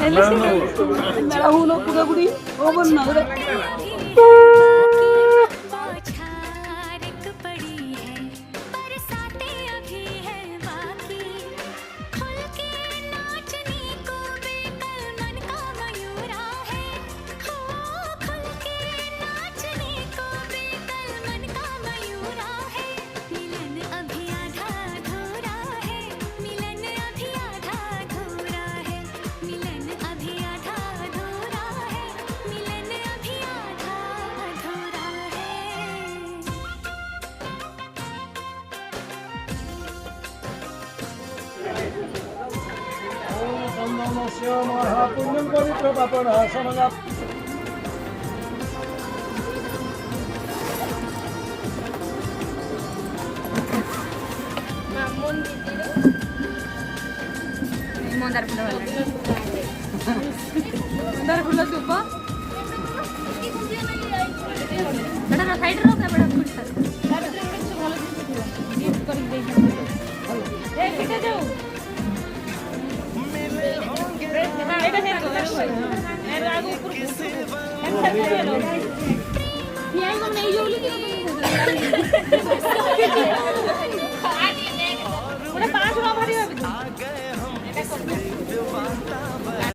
मेरा हूं ना पूरा पूरी वो बनना पुण्यम पवित्र पापण समगा मंदार फुल मंदार फुल धूप बड़ा साइड रो बड़ा फुल नहीं